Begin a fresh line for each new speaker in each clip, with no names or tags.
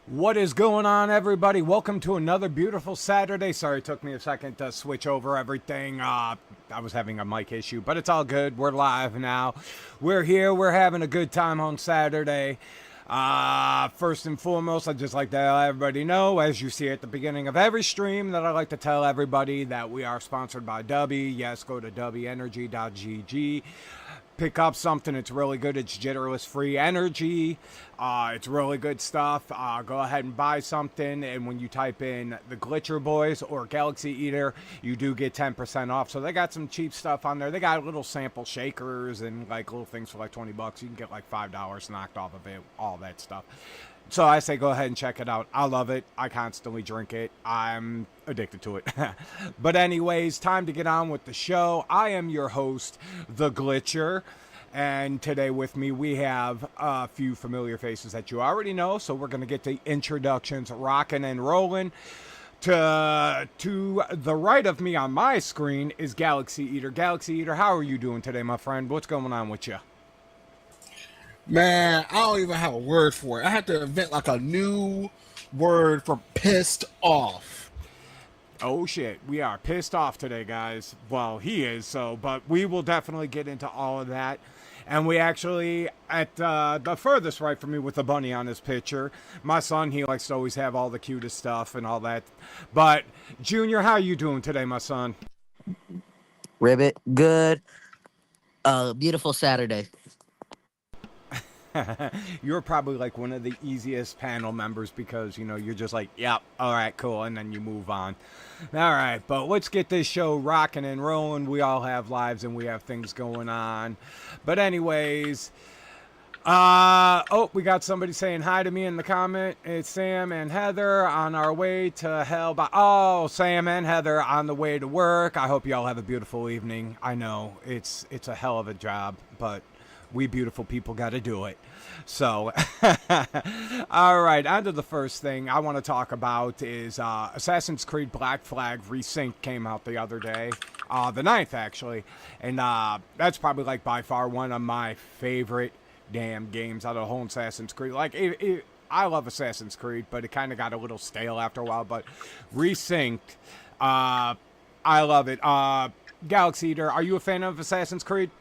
What is going on, everybody? Welcome to another beautiful Saturday. Sorry, it took me a second to switch over everything. I was having a mic issue, but it's all good. We're live now. We're here. We're having a good time on Saturday. First and foremost, I'd just like to let everybody know, as you see at the beginning of every stream, that I like to tell everybody that we are sponsored by Dubby. Yes, go to dubbyenergy.gg. Pick up something. It's really good. It's jitterless free energy. It's really good stuff. Go ahead and buy something, and when you type in the Glitcher Boys or Galaxy Eater, you do get 10% off. So they got some cheap stuff on there. They got little sample shakers and like little things for like $20. You can get like $5 knocked off of it, all that stuff. So I say go ahead and check it out. I love it. I constantly drink it. I'm addicted to it. But anyways, time to get on with the show. I am your host, The Glitcher. And today with me we have a few familiar faces that you already know. So we're going to get the introductions rocking and rolling. To the right of me on my screen is Galaxy Eater. Galaxy Eater, how are you doing today, my friend? What's going on with you?
Man, I don't even have a word for it. I had to invent like a new word for pissed off.
Oh shit, we are pissed off today, guys. Well, he is, but we will definitely get into all of that. And we actually, at the furthest right from me with the bunny on his picture, my son, he likes to always have all the cutest stuff and all that. But, Junior, how you doing today, my son?
Ribbit, good. Beautiful Saturday.
You're probably like one of the easiest panel members because, you know, you're just like, yep, all right, cool, and then you move on. All right, but let's get this show rocking and rolling. We all have lives and we have things going on. But anyways, we got somebody saying hi to me in the comment. It's Sam and Heather on our way to hell. Sam and Heather on the way to work. I hope you all have a beautiful evening. I know it's a hell of a job, but we beautiful people got to do it. So, all right, on to the first thing I want to talk about is Assassin's Creed Black Flag Resync came out the other day, the 9th actually, and that's probably like by far one of my favorite damn games out of the whole Assassin's Creed. Like, I love Assassin's Creed, but it kind of got a little stale after a while, but Resynced, I love it. Galaxy Eater, are you a fan of Assassin's Creed?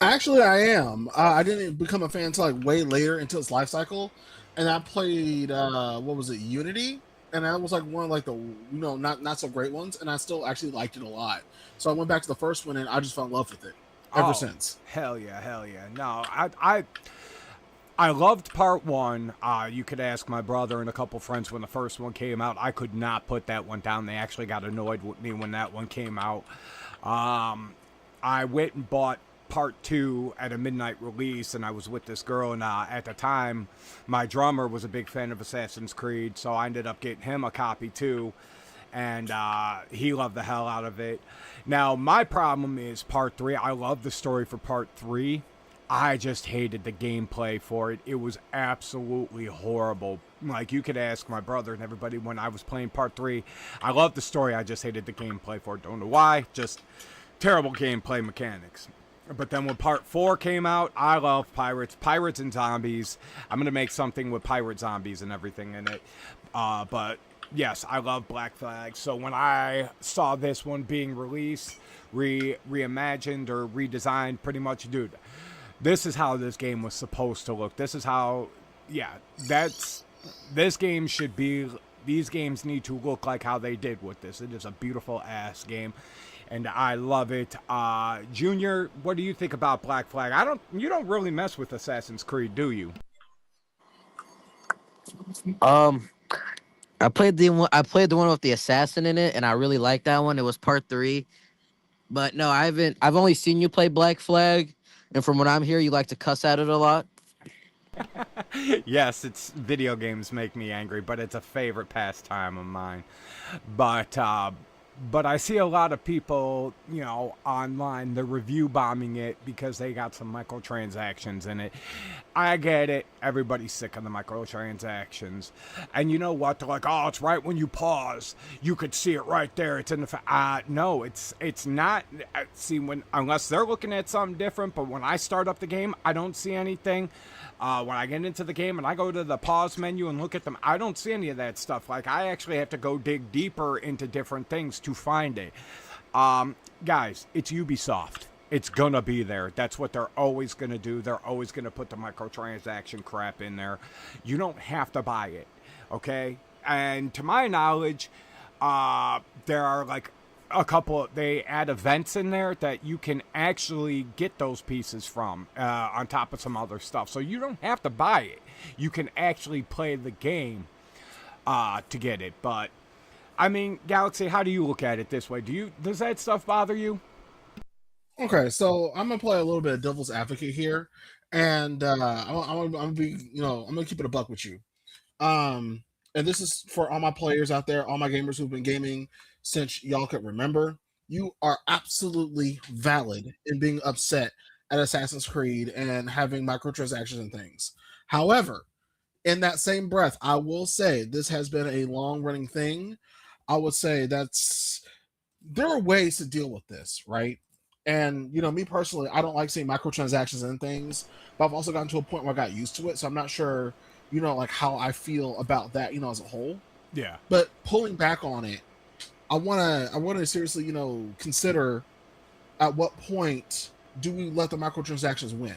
Actually, I am. I didn't become a fan until like way later into its life cycle, and I played what was it, Unity, and that was like one of like the not so great ones, and I still actually liked it a lot. So I went back to the first one, and I just fell in love with it ever since.
Hell yeah. No, I loved part one. You could ask my brother and a couple friends when the first one came out. I could not put that one down. They actually got annoyed with me when that one came out. I went and bought part 2 at a midnight release, and I was with this girl, and at the time my drummer was a big fan of Assassin's Creed, so I ended up getting him a copy too, and he loved the hell out of it. Now my problem is part 3. I love the story for part 3. I just hated the gameplay for it. It was absolutely horrible. Like, you could ask my brother and everybody when I was playing part 3. I loved the story, I just hated the gameplay for it. Don't know why, just terrible gameplay mechanics. But then when part 4 came out, I love pirates and zombies. I'm going to make something with pirate zombies and everything in it. But yes, I love Black Flag. So when I saw this one being released, reimagined or redesigned, pretty much, dude, this is how this game was supposed to look. This is how, this game should be, these games need to look like how they did with this. It is a beautiful ass game, and I love it. Junior, what do you think about Black Flag? You don't really mess with Assassin's Creed, do you?
I played the one with the assassin in it, and I really liked that one. It was part 3. But no, I've only seen you play Black Flag, and from what I'm hearing, you like to cuss at it a lot.
Yes, it's video games make me angry, but it's a favorite pastime of mine. But but I see a lot of people, online, they're review bombing it because they got some microtransactions in it. I get it. Everybody's sick of the microtransactions. And you know what? They're like, oh, it's right when you pause. You could see it right there. It's in the... no, it's not. See, unless they're looking at something different, but when I start up the game, I don't see anything. When I get into the game and I go to the pause menu and look at them, I don't see any of that stuff. Like, I actually have to go dig deeper into different things to find it. Guys, it's Ubisoft. It's gonna be there. That's what they're always gonna do. They're always gonna put the microtransaction crap in there. You don't have to buy it, okay? And to my knowledge, there are like a couple, they add events in there that you can actually get those pieces from, on top of some other stuff. So you don't have to buy it. You can actually play the game to get it. But I mean, Galaxy, how do you look at it this way? Does that stuff bother you?
Okay, so I'm gonna play a little bit of devil's advocate here, and I'm gonna be, I'm gonna keep it a buck with you. And this is for all my players out there, all my gamers who've been gaming since y'all could remember. You are absolutely valid in being upset at Assassin's Creed and having microtransactions and things. However, in that same breath, I will say this has been a long running thing. I would say there are ways to deal with this, right? And me personally, I don't like seeing microtransactions and things, but I've also gotten to a point where I got used to it, so I'm not sure, like how I feel about that, as a whole.
Yeah.
But pulling back on it, I wanna seriously, consider at what point do we let the microtransactions win,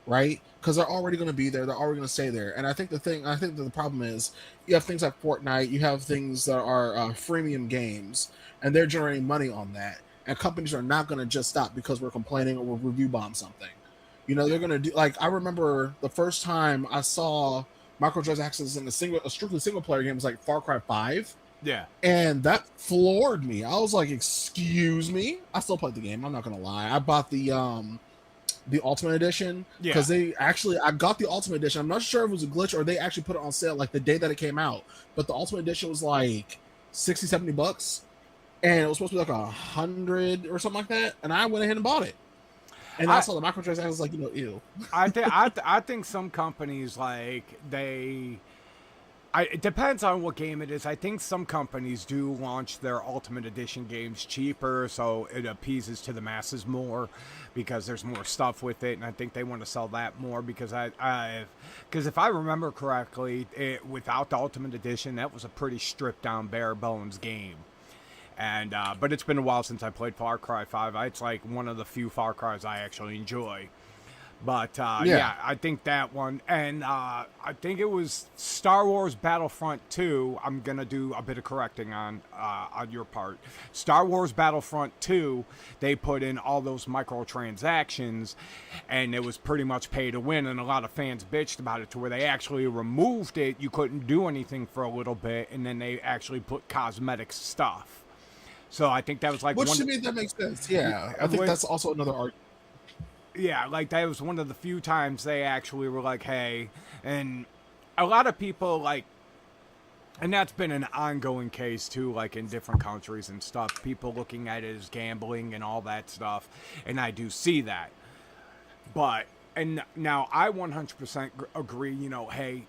right? Because they're already going to be there, they're already going to stay there. And I think that the problem is you have things like Fortnite, you have things that are freemium games, and they're generating money on that. And companies are not going to just stop because we're complaining or we're review bomb something. They're going to do, like, I remember the first time I saw microtransactions in a strictly single player game was like Far Cry 5.
Yeah.
And that floored me. I was like, excuse me? I still played the game, I'm not going to lie. I bought the Ultimate Edition because I got the Ultimate Edition. I'm not sure if it was a glitch or they actually put it on sale like the day that it came out. But the Ultimate Edition was like $60-$70. And it was supposed to be like 100 or something like that, and I went ahead and bought it. And I saw the microtransactions, was like, ew.
I think some companies, like, it depends on what game it is. I think some companies do launch their Ultimate Edition games cheaper, so it appeases to the masses more because there's more stuff with it, and I think they want to sell that more because because if I remember correctly, without the Ultimate Edition, that was a pretty stripped down, bare bones game. And but it's been a while since I played Far Cry 5. It's like one of the few Far Cries I actually enjoy. But yeah, I think that one. And I think it was Star Wars Battlefront 2. I'm going to do a bit of correcting on your part. Star Wars Battlefront 2, they put in all those microtransactions, and it was pretty much pay to win. And a lot of fans bitched about it to where they actually removed it. You couldn't do anything for a little bit, and then they actually put cosmetic stuff. So I think that was like
to me, that makes sense. Yeah, I think that's also another argument.
Yeah, like that was one of the few times they actually were like, hey, and a lot of people like, and that's been an ongoing case too, like in different countries and stuff, people looking at it as gambling and all that stuff, and I do see that. But, and now I 100% agree, hey,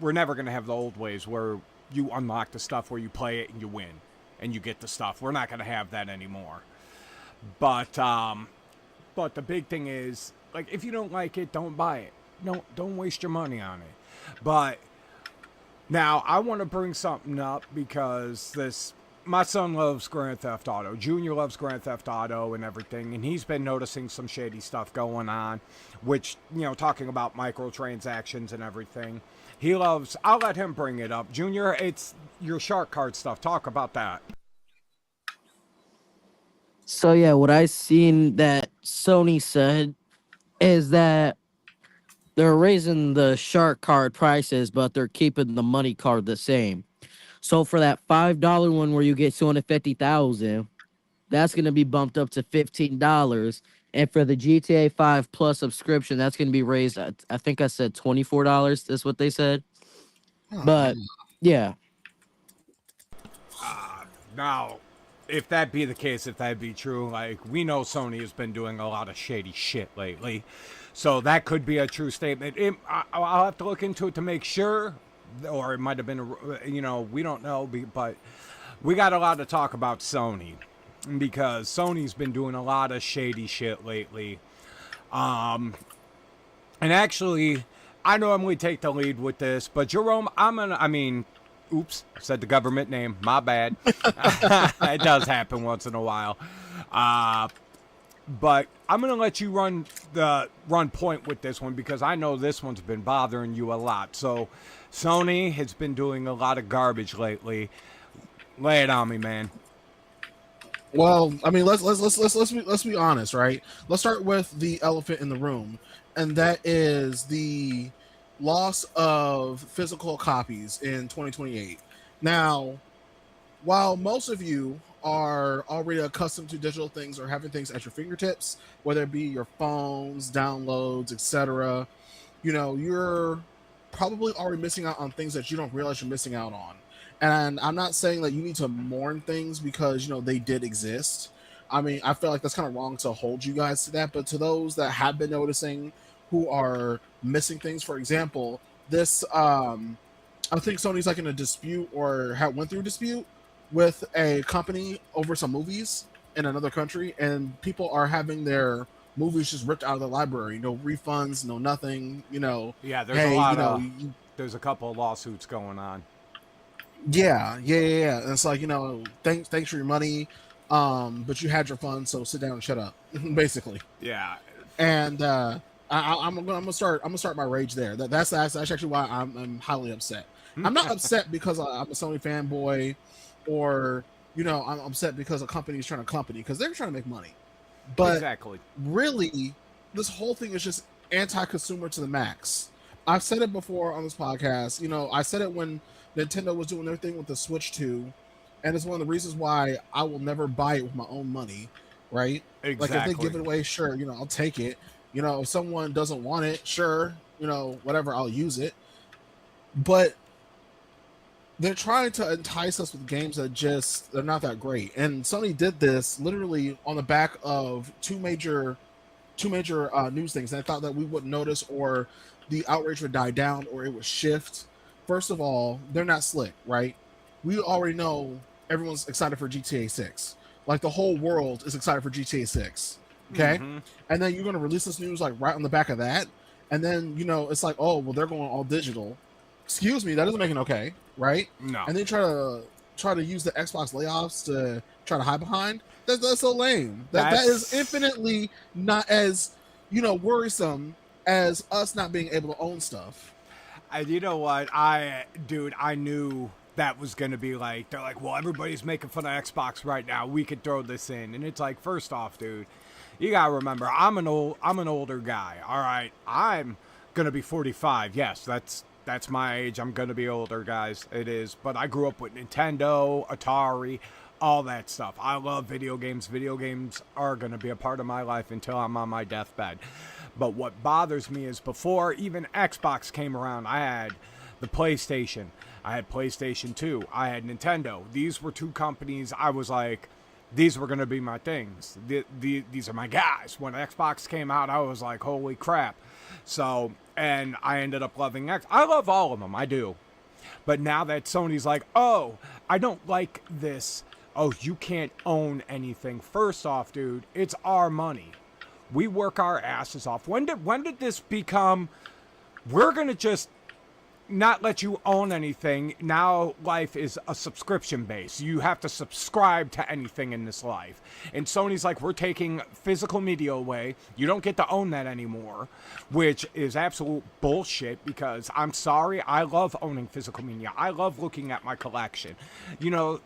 we're never going to have the old ways where you unlock the stuff where you play it and you win and you get the stuff. We're not going to have that anymore. But the big thing is, like, if you don't like it, don't buy it. Don't waste your money on it. But now I want to bring something up because my son loves Grand Theft Auto. Junior loves Grand Theft Auto and everything, and he's been noticing some shady stuff going on, which, talking about microtransactions and everything. I'll let him bring it up. Junior, it's your shark card stuff. Talk about that.
So yeah, what I seen that Sony said is that they're raising the shark card prices, but they're keeping the money card the same. So for that $5 one where you get 250,000, that's gonna be bumped up to $15. And for the GTA 5 Plus subscription, that's gonna be raised. I think I said $24. That's what they said. But yeah.
Now, if that be the case, if that be true, like, we know Sony has been doing a lot of shady shit lately. So that could be a true statement. I'll have to look into it to make sure, or it might have been, we don't know, but we got a lot to talk about Sony because Sony's been doing a lot of shady shit lately. And actually, I normally take the lead with this, but Jerome, oops, said the government name. My bad. It does happen once in a while. But I'm going to let you run point with this one because I know this one's been bothering you a lot. So Sony has been doing a lot of garbage lately. Lay it on me, man.
Well, I mean, let's be honest, right? Let's start with the elephant in the room, and that is the loss of physical copies in 2028. Now, while most of you are already accustomed to digital things or having things at your fingertips, whether it be your phones, downloads, etc., you're probably already missing out on things that you don't realize you're missing out on. And I'm not saying that you need to mourn things because they did exist. I mean, I feel like that's kind of wrong to hold you guys to that, but to those that have been noticing who are missing things, for example, this I think Sony's like in a dispute or went through a dispute with a company over some movies in another country, and people are having their movies just ripped out of the library. No refunds, no nothing.
Yeah, there's a lot there's a couple of lawsuits going on.
Yeah. And it's like, thanks for your money, but you had your fun, so sit down and shut up, basically.
Yeah.
And I'm gonna start my rage there. That's actually why I'm highly upset. I'm not upset because I'm a Sony fanboy, or I'm upset because a company is trying to company because they're trying to make money. But
exactly,
really, this whole thing is just anti-consumer to the max. I've said it before on this podcast. I said it when Nintendo was doing their thing with the Switch 2, and it's one of the reasons why I will never buy it with my own money, right?
Exactly.
Like, if they give it away, sure, I'll take it. If someone doesn't want it, sure, whatever, I'll use it. But they're trying to entice us with games that they're not that great. And Sony did this literally on the back of two major news things. And I thought that we wouldn't notice, or the outrage would die down, or it would shift. First of all, they're not slick, right? We already know everyone's excited for GTA 6. Like, the whole world is excited for GTA 6. Okay? Mm-hmm. And then you're going to release this news, like, right on the back of that. And then, it's like, oh, well, they're going all digital. Excuse me, that doesn't make it okay, right?
No.
And then try to use the Xbox layoffs to try to hide behind. That's so lame. That is infinitely not as, worrisome as us not being able to own stuff.
You know what? I knew that was going to be like, they're like, well, everybody's making fun of Xbox right now. We could throw this in. And it's like, first off, dude, you got to remember, I'm an older guy. All right. I'm going to be 45. Yes, that's my age. I'm going to be older, guys. It is. But I grew up with Nintendo, Atari, all that stuff. I love video games. Video games are going to be a part of my life until I'm on my deathbed. But what bothers me is before even Xbox came around, I had the PlayStation. I had PlayStation 2. I had Nintendo. These were two companies I was like, these were going to be my things. These are my guys. When Xbox came out, I was like, holy crap. So, and I ended up loving X. I love all of them. I do. But now that Sony's like, oh, I don't like this. Oh, you can't own anything. First off, dude, it's our money. We work our asses off. When did this become, we're going to just not let you own anything? Now life is a subscription base. You have to subscribe to anything in this life. And Sony's like, we're taking physical media away. You don't get to own that anymore, which is absolute bullshit because I'm sorry, I love owning physical media. I love looking at my collection.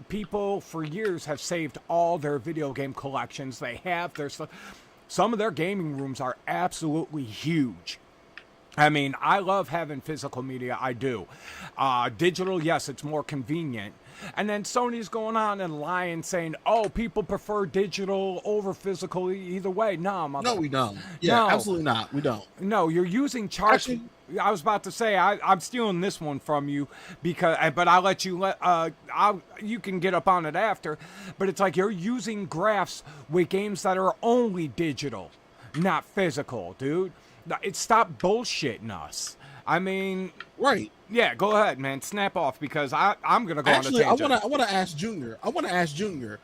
People for years have saved all their video game collections. They have their stuff. Some of their gaming rooms are absolutely huge. I mean, I love having physical media. I do. Digital, yes, it's more convenient. And then Sony's going on and lying, saying, oh, people prefer digital over physical either way. No,
we don't. Yeah, no. Absolutely not. We don't.
No, you're using I was about to say I'm stealing this one from you because, but I'll let you you can get up on it after. But it's like you're using graphs with games that are only digital, not physical, dude. Stop bullshitting us. I mean,
Right.
yeah, go ahead, man. Snap off because I'm gonna go
Actually,
on a tangent.
I want to ask Junior.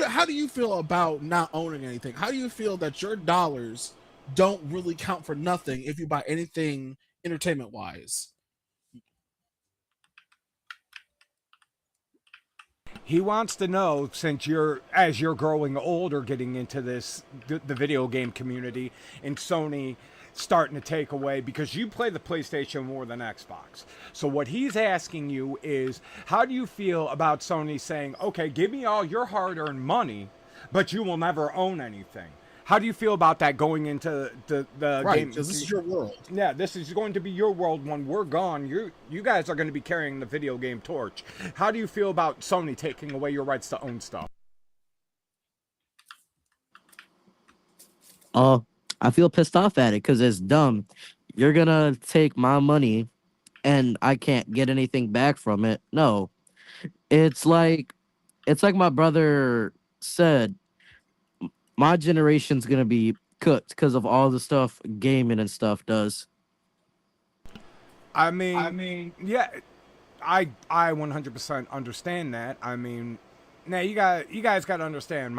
How do you feel about not owning anything? How do you feel that your dollars don't really count for nothing if you buy anything entertainment wise?
He wants to know, since as you're growing older, getting into the video game community, and Sony starting to take away, because you play the PlayStation more than Xbox. So what he's asking you is, how do you feel about Sony saying, okay, give me all your hard-earned money, but you will never own anything? How do you feel about that going into the
Right,
game?
because this is your world.
Yeah, this is going to be your world when we're gone. You guys are going to be carrying the video game torch. How do you feel about Sony taking away your rights to own stuff?
Oh, I feel pissed off at it because it's dumb. You're gonna take my money and I can't get anything back from it. No. It's like my brother said, my generation's gonna be cooked because of all the stuff gaming and stuff does.
Yeah, I 100% understand that. I mean, now you guys got to understand.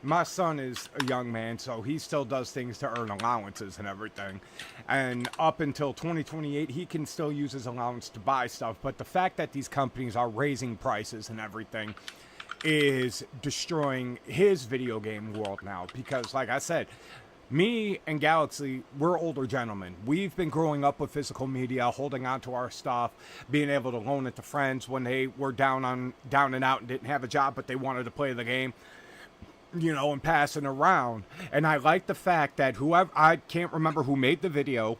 My son is a young man, so he still does things to earn allowances and everything. And up until 2028, he can still use his allowance to buy stuff. But the fact that these companies are raising prices and everything is destroying his video game world now. Because, like I said, me and Galaxy, we're older gentlemen. We've been growing up with physical media, holding on to our stuff, being able to loan it to friends when they were down and out and didn't have a job, but they wanted to play the game, and passing around. And I like the fact that I can't remember who made the video,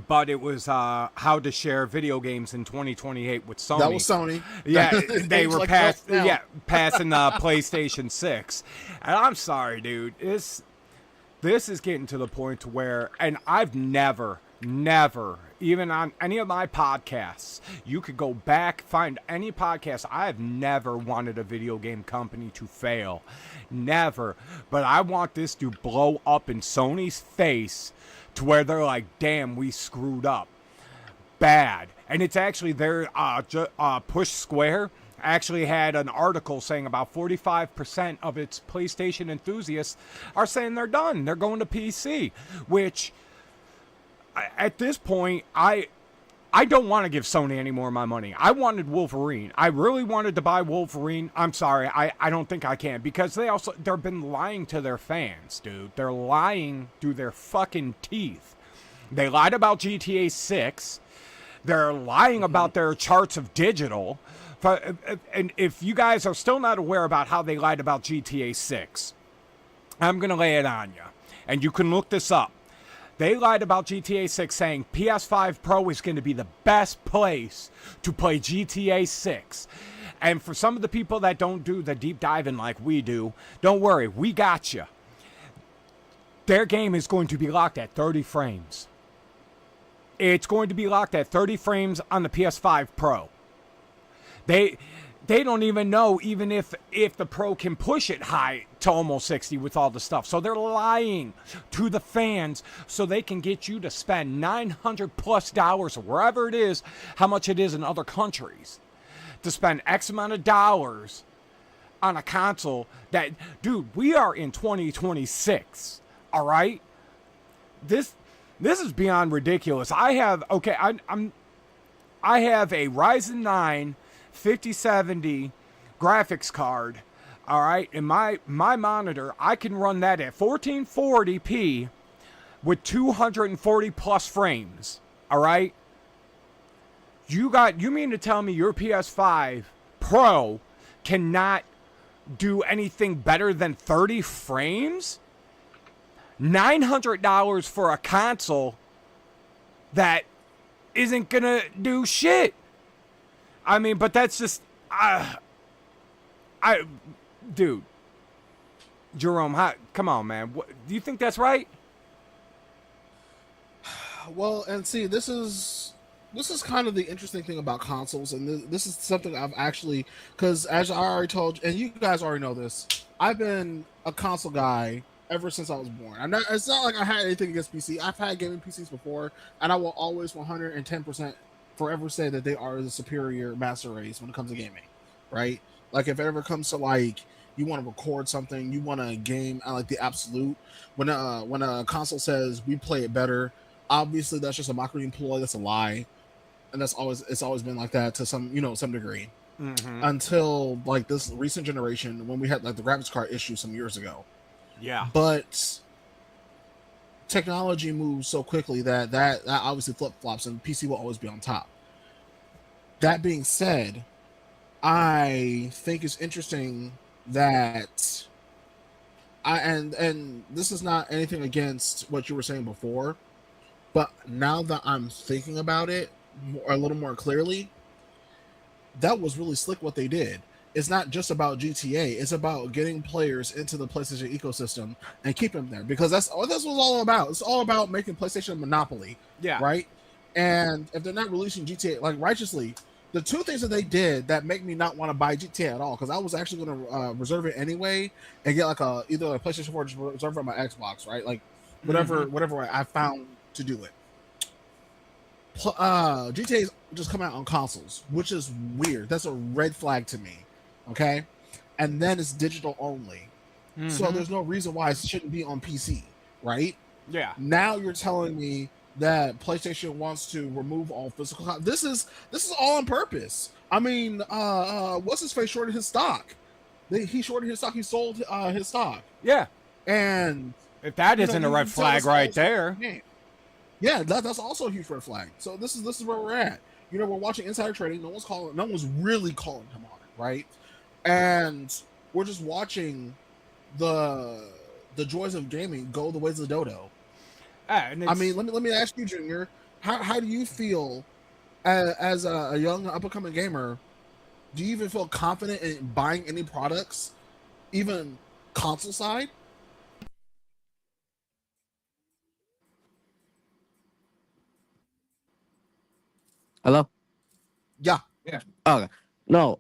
but it was how to share video games in 2028 with Sony.
That was Sony.
Yeah, they were
like
passing PlayStation 6. And I'm sorry, dude. This is getting to the point where, and I've never, even on any of my podcasts, you could go back, find any podcast, I have never wanted a video game company to fail. Never. But I want this to blow up in Sony's face to where they're like, damn, we screwed up. Bad. And it's actually their Push Square actually had an article saying about 45% of its PlayStation enthusiasts are saying they're done. They're going to PC, which at this point, I don't want to give Sony any more of my money. I wanted Wolverine. I really wanted to buy Wolverine. I'm sorry. I don't think I can, because they've been lying to their fans, dude. They're lying through their fucking teeth. They lied about GTA 6. They're lying about their charts of digital. And if you guys are still not aware about how they lied about GTA 6, I'm going to lay it on you. And you can look this up. They lied about GTA 6 saying PS5 Pro is going to be the best place to play GTA 6. And for some of the people that don't do the deep diving like we do, don't worry, we got you. Their game is going to be locked at 30 frames. It's going to be locked at 30 frames on the PS5 Pro. They don't even know even if the Pro can push it high to almost 60 with all the stuff. So they're lying to the fans so they can get you to spend $900+ or wherever it is, how much it is in other countries, to spend X amount of dollars on a console that, dude, we are in 2026, all right? This is beyond ridiculous. I have a Ryzen 9 5070 graphics card, all right, and my monitor, I can run that at 1440p with 240+ frames, all right? You mean to tell me your PS5 Pro cannot do anything better than 30 frames? $900 for a console that isn't gonna do shit. I mean, but that's just, dude, Jerome, come on, man. Do you think that's right?
Well, and see, this is kind of the interesting thing about consoles, and this is something I've actually, because as I already told, and you guys already know this, I've been a console guy ever since I was born. It's not like I had anything against PC. I've had gaming PCs before, and I will always 110% forever say that they are the superior master race when it comes to gaming, right? Like if it ever comes to like you want to record something, you want to game at like the absolute. When a console says we play it better, obviously that's just a mockery employee. That's a lie, and it's always been like that to some degree.
Mm-hmm.
Until like this recent generation when we had like the graphics card issue some years ago.
Yeah.
But technology moves so quickly that obviously flip flops and PC will always be on top. That being said, I think it's interesting that and this is not anything against what you were saying before, but now that I'm thinking about it a little more clearly, that was really slick what they did. It's not just about GTA. It's about getting players into the PlayStation ecosystem and keeping them there, because that's what it's all about. It's all about making PlayStation a monopoly,
Yeah.
right? And if they're not releasing GTA like righteously, the two things that they did that make me not want to buy GTA at all, because I was actually going to reserve it anyway and get like either a PlayStation 4 or just reserve it on my Xbox, right? Like whatever way I found to do it. GTA's just come out on consoles, which is weird. That's a red flag to me. Okay, and then it's digital only, so there's no reason why it shouldn't be on PC, right?
Yeah.
Now you're telling me that PlayStation wants to remove all physical. This is all on purpose. I mean, what's his face shorted his stock? He shorted his stock. He sold his stock.
Yeah.
And
if that isn't a red flag right there.
Yeah, that's also a huge red flag. So this is where we're at. We're watching insider trading. No one's really calling him on it, right? And we're just watching the joys of gaming go the ways of the dodo. I mean, let me ask you, Junior, how do you feel as a young up and coming gamer? Do you even feel confident in buying any products, even console side?
Hello?
Yeah.
Okay. No,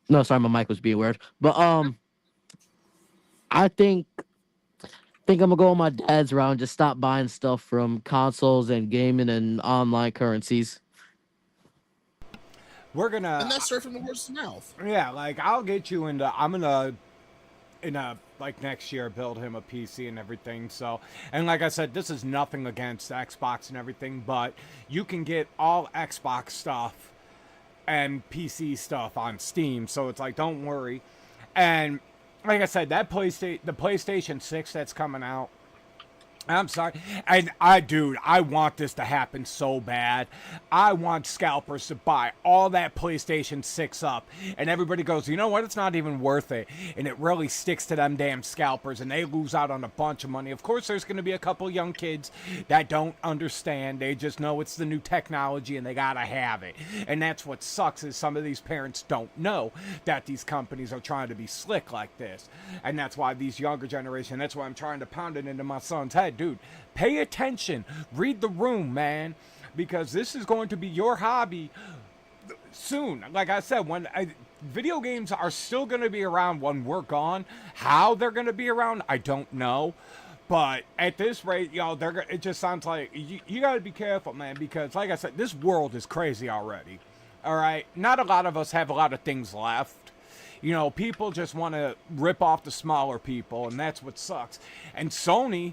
no, sorry, my mic was being weird. But I think I'm gonna go on my dad's route and just stop buying stuff from consoles and gaming and online currencies.
We're gonna.
And that's straight from the horse's mouth.
Yeah, like I'll get you into. I'm gonna like next year build him a PC and everything. So, and like I said, this is nothing against Xbox and everything, but you can get all Xbox stuff and PC stuff on Steam. So it's like, don't worry. And like I said, the PlayStation 6 that's coming out, I'm sorry. And I want this to happen so bad. I want scalpers to buy all that PlayStation 6 up. And everybody goes, you know what? It's not even worth it. And it really sticks to them damn scalpers. And they lose out on a bunch of money. Of course, there's going to be a couple young kids that don't understand. They just know it's the new technology and they got to have it. And that's what sucks, is some of these parents don't know that these companies are trying to be slick like this. And that's why these younger generation, that's why I'm trying to pound it into my son's head. Dude, pay attention. Read the room, man, because this is going to be your hobby soon. Like I said, video games are still going to be around when we're gone. How they're going to be around, I don't know. But at this rate, it just sounds like you got to be careful, man, because like I said, this world is crazy already. All right? Not a lot of us have a lot of things left. People just want to rip off the smaller people, and that's what sucks. And Sony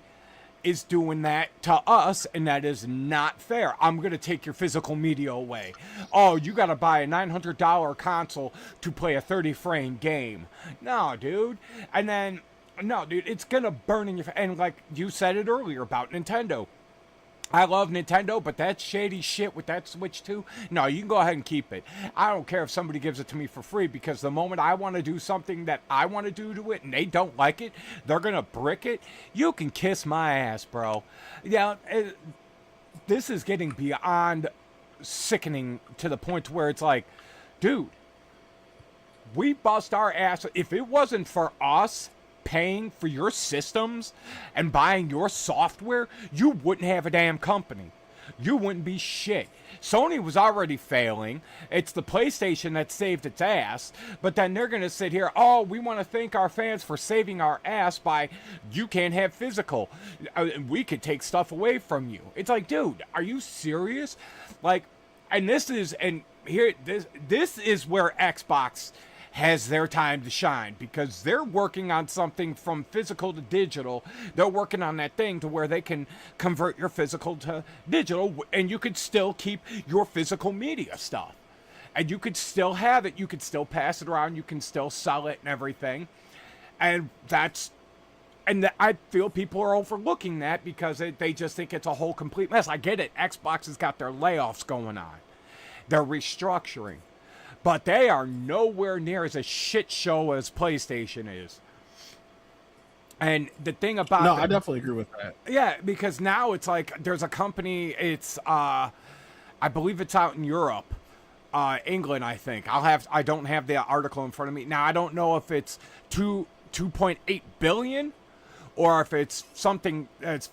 is doing that to us, and that is not fair. I'm going to take your physical media away. Oh, you got to buy a $900 console to play a 30-frame game. No, dude. And then, no, dude, it's going to burn in your face. And like you said it earlier about Nintendo. I love Nintendo, but that shady shit with that Switch 2, no, you can go ahead and keep it. I don't care if somebody gives it to me for free, because the moment I want to do something that I want to do to it and they don't like it, they're going to brick it. You can kiss my ass, bro. Yeah, this is getting beyond sickening to the point where it's like, dude, we bust our ass. If it wasn't for us paying for your systems and buying your software, you wouldn't have a damn company. you wouldn't be shit. Sony was already failing. It's the PlayStation that saved its ass. But then they're going to sit here, oh, we want to thank our fans for saving our ass by you can't have physical. We could take stuff away from you. It's like, dude, are you serious? Like, and this is where Xbox has their time to shine, because they're working on something from physical to digital. They're working on that thing to where they can convert your physical to digital, and you could still keep your physical media stuff. And you could still have it. You could still pass it around. You can still sell it and everything. And I feel people are overlooking that because they just think it's a whole complete mess. I get it. Xbox has got their layoffs going on. They're restructuring. But they are nowhere near as a shit show as PlayStation is. And the thing about...
No, I definitely agree with that.
Yeah, because now it's like there's a company, it's... I believe it's out in Europe. England, I think. I don't have the article in front of me. Now, I don't know if it's 2.8 billion or if it's something that's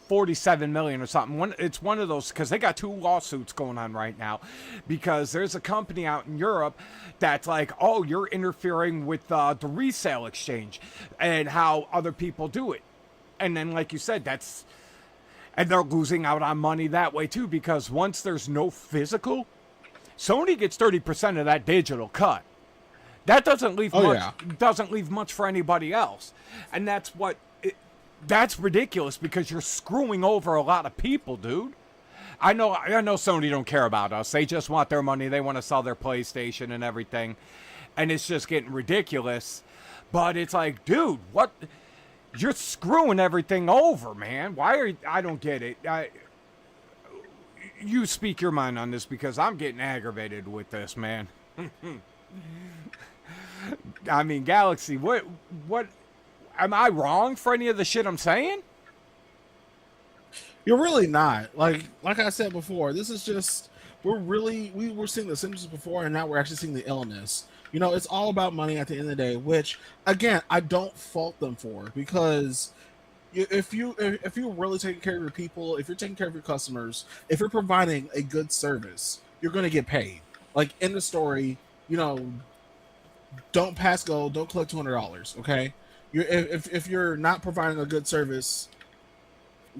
47 million or something. It's one of those, because they got 2 lawsuits going on right now, because there's a company out in Europe that's like, oh, you're interfering with the resale exchange and how other people do it. And then, like you said, and they're losing out on money that way too, because once there's no physical, Sony gets 30% of that digital cut. That doesn't leave doesn't leave much for anybody else. And that's ridiculous, because you're screwing over a lot of people, dude. I know Sony don't care about us. They just want their money. They want to sell their PlayStation and everything. And it's just getting ridiculous. But it's like, dude, what? You're screwing everything over, man. I don't get it. You speak your mind on this, because I'm getting aggravated with this, man. I mean, Galaxy, what am I wrong for any of the shit I'm saying?
You're really not. Like I said before, this is just we were seeing the symptoms before, and now we're actually seeing the illness. You know, it's all about money at the end of the day, which again, I don't fault them for, because if you're really taking care of your people, if you're taking care of your customers, if you're providing a good service, you're going to get paid. Like, in the story, you know, don't pass go, don't collect $200. Okay, if you're not providing a good service,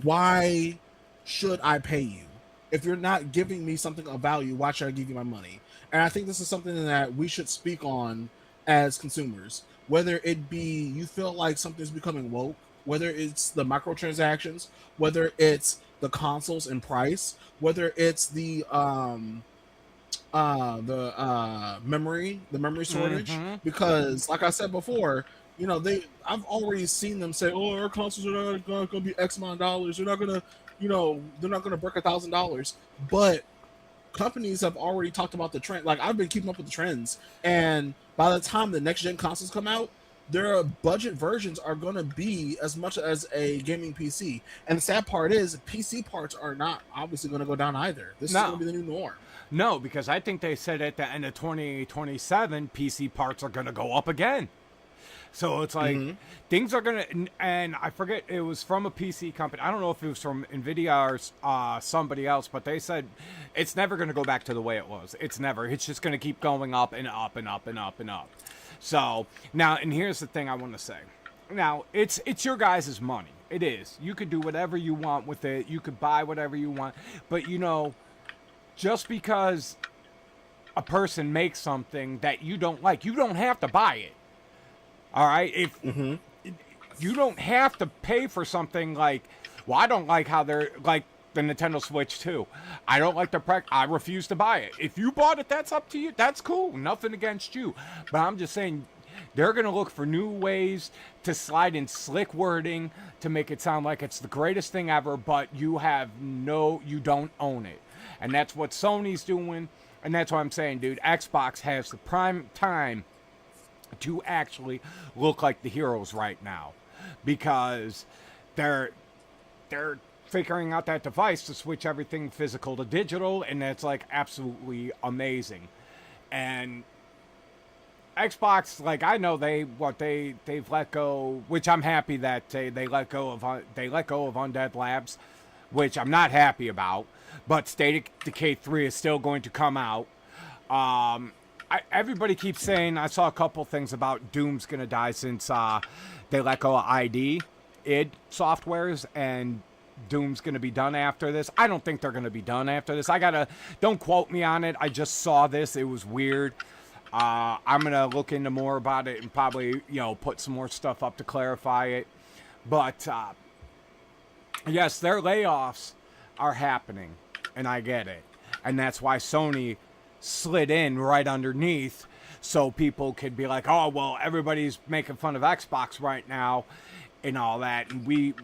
why should I pay you? If you're not giving me something of value, why should I give you my money? And I think this is something that we should speak on as consumers. Whether it be you feel like something's becoming woke, whether it's the microtransactions, whether it's the consoles and price, whether it's the memory shortage. Mm-hmm. Because like I said before, you know, I've already seen them say, oh, our consoles are not going to be X amount of dollars. They're not going to, you know, they're not going to break $1,000. But companies have already talked about the trend. Like, I've been keeping up with the trends, and by the time the next gen consoles come out, their budget versions are going to be as much as a gaming PC. And the sad part is, PC parts are not obviously going to go down either. This is going to be the new norm.
No, because I think they said at the end of 2027, PC parts are going to go up again. So it's like, things are going to, and I forget, it was from a PC company. I don't know if it was from NVIDIA or somebody else, but they said it's never going to go back to the way it was. It's never. It's just going to keep going up and up and up and up and up. So now, and here's the thing I want to say. Now, it's your guys' money. It is. You could do whatever you want with it. You could buy whatever you want. But, you know, just because a person makes something that you don't like, you don't have to buy it. All right? If you don't have to pay for something like, well, I don't like how they're like the Nintendo Switch 2. I don't like the I refuse to buy it. If you bought it, that's up to you. That's cool. Nothing against you. But I'm just saying, they're going to look for new ways to slide in slick wording to make it sound like it's the greatest thing ever, but you don't own it. And that's what Sony's doing. And that's what I'm saying, dude. Xbox has the prime time to actually look like the heroes right now, because they're figuring out that device to switch everything physical to digital, and that's like absolutely amazing. And Xbox, like, I know they've let go, which I'm happy that they let go of Undead Labs. which I'm not happy about. But State of Decay 3 is still going to come out. Everybody keeps saying, I saw a couple things about Doom's going to die since they let go of id softwares, and Doom's going to be done after this. I don't think they're going to be done after this. Don't quote me on it. I just saw this. It was weird. I'm going to look into more about it and probably, put some more stuff up to clarify it. But, yes, their layoffs are happening, and I get it. And that's why Sony slid in right underneath, so people could be like, oh, well, everybody's making fun of Xbox right now and all that, and we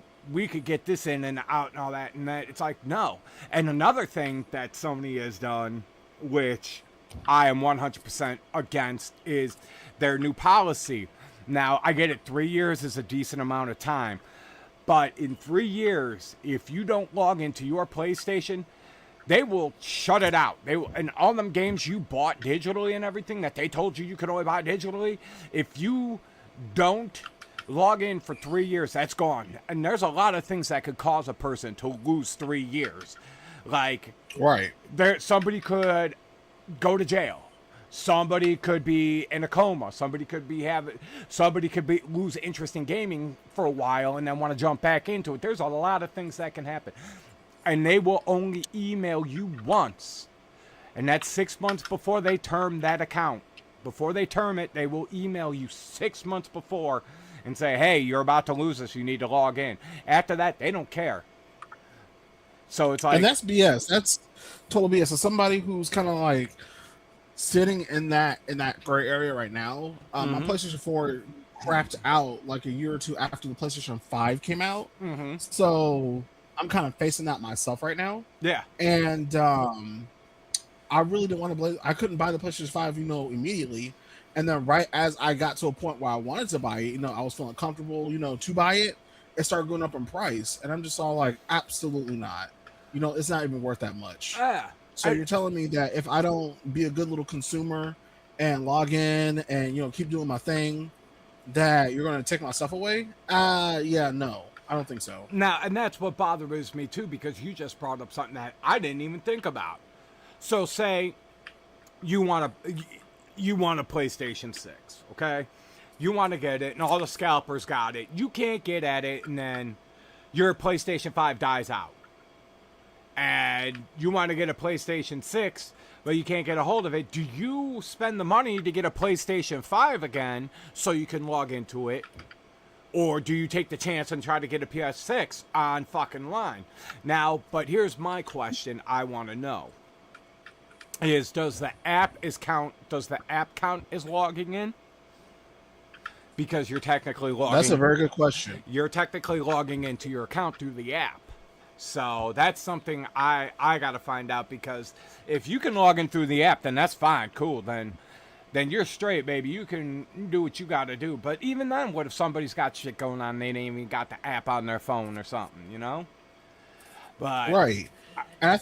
could get this in and out and all that, and that. It's like, no. And another thing that Sony has done, which I am 100% against, is their new policy. Now, I get it, 3 years is a decent amount of time, but in 3 years, if you don't log into your PlayStation, they will shut it out. And all them games you bought digitally and everything that they told you could only buy digitally, if you don't log in for 3 years, that's gone. And there's a lot of things that could cause a person to lose 3 years. Like,
Right.
somebody could go to jail. Somebody could be in a coma. Somebody could lose interest in gaming for a while and then want to jump back into it. There's a lot of things that can happen. And they will only email you once. And that's 6 months before they term that account. Before they term it, they will email you 6 months before and say, hey, you're about to lose this. You need to log in. After that, they don't care. So it's like...
And that's BS. That's total BS. So somebody who's kind of like sitting in that gray area right now, my PlayStation 4 crapped out like a year or two after the PlayStation 5 came out.
Mm-hmm.
So I'm kind of facing that myself right now.
Yeah.
And I really didn't want to play. I couldn't buy the PlayStation 5, immediately. And then right as I got to a point where I wanted to buy it, I was feeling comfortable, to buy it, it started going up in price. And I'm just all like, absolutely not. It's not even worth that much. So you're telling me that if I don't be a good little consumer and log in and, keep doing my thing, that you're going to take my stuff away? Yeah, no. I don't think so.
Now, and that's what bothers me too, because you just brought up something that I didn't even think about. So say you want a PlayStation 6, okay? You want to get it, and all the scalpers got it. You can't get at it, and then your PlayStation 5 dies out. And you want to get a PlayStation 6, but you can't get a hold of it. Do you spend the money to get a PlayStation 5 again so you can log into it? Or do you take the chance and try to get a PS6 on fucking line? Now, but here's my question I want to know. Does the app count as logging in? Because you're technically logging.
That's a very good question.
You're technically logging into your account through the app. So that's something I got to find out, because if you can log in through the app, then that's fine, cool. Then you're straight, baby. You can do what you got to do. But even then, what if somebody's got shit going on and they ain't even got the app on their phone or something, But
right. And I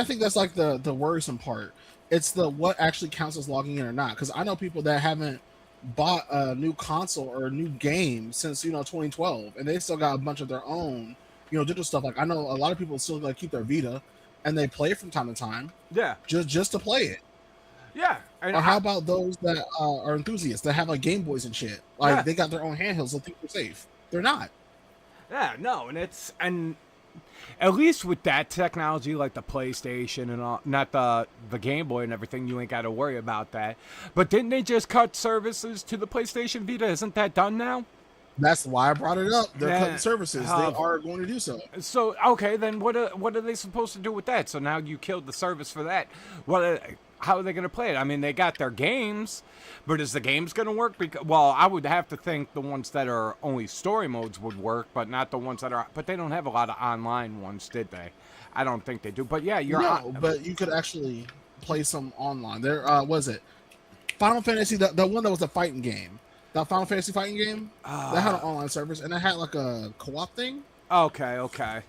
think that's like the worrisome part. It's what actually counts as logging in or not. Because I know people that haven't bought a new console or a new game since 2012, and they still got a bunch of their own digital stuff. Like I know a lot of people still like keep their Vita, and they play it from time to time.
Yeah.
Just to play it.
Yeah. And
or how about those that are enthusiasts that have like Game Boys and shit? Like they got their own handhelds, so think they're safe. They're not.
Yeah, no, and at least with that technology, like the PlayStation and all, not the Game Boy and everything, you ain't got to worry about that. But didn't they just cut services to the PlayStation Vita? Isn't that done now?
That's why I brought it up. They're cutting services. They are going to do so.
So, okay, then what are they supposed to do with that? So now you killed the service for that. How are they going to play it? I mean, they got their games, but is the games going to work? Well, I would have to think the ones that are only story modes would work, but not the ones that are... But they don't have a lot of online ones, did they? I don't think they do. But yeah,
but you could actually play some online. There, was it Final Fantasy, the one that was a fighting game? That Final Fantasy fighting game? That had an online service, and it had like a co-op thing.
Okay.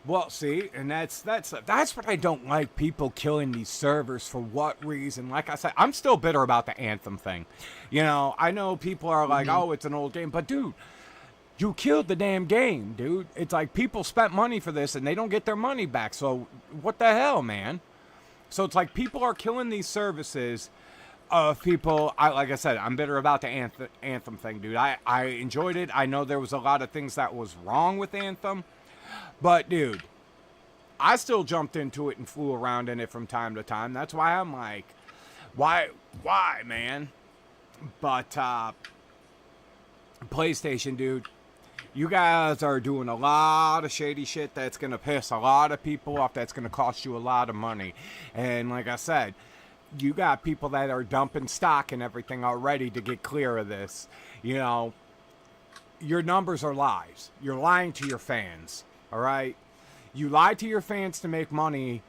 Well, see, and that's what I don't like, people killing these servers for what reason. Like I said, I'm still bitter about the Anthem thing. I know people are like, oh, it's an old game. But, dude, you killed the damn game, dude. It's like people spent money for this and they don't get their money back. So what the hell, man? So it's like people are killing these services of people. Like I said, I'm bitter about the Anthem thing, dude. I enjoyed it. I know there was a lot of things that was wrong with Anthem. But, dude, I still jumped into it and flew around in it from time to time. That's why I'm like, why, man? But, PlayStation, dude, you guys are doing a lot of shady shit that's going to piss a lot of people off. That's going to cost you a lot of money. And like I said, you got people that are dumping stock and everything already to get clear of this. You know, your numbers are lies. You're lying to your fans, all right? You lied to your fans to make money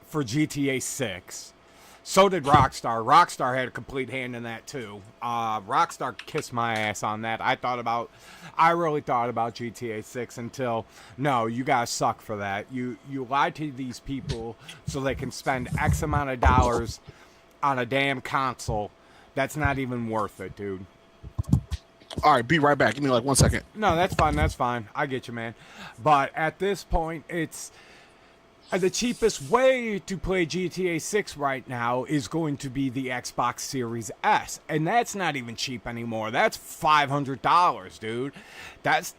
for GTA 6. So did Rockstar. Rockstar had a complete hand in that too. Rockstar kissed my ass on that. I really thought about GTA 6 until, no, you guys suck for that. You lied to these people so they can spend X amount of dollars on a damn console that's not even worth it, dude.
All right, be right back. Give me like 1 second.
No, that's fine. That's fine. I get you, man. But at this point, it's the cheapest way to play GTA 6 right now is going to be the Xbox Series S. And that's not even cheap anymore. That's $500, dude. That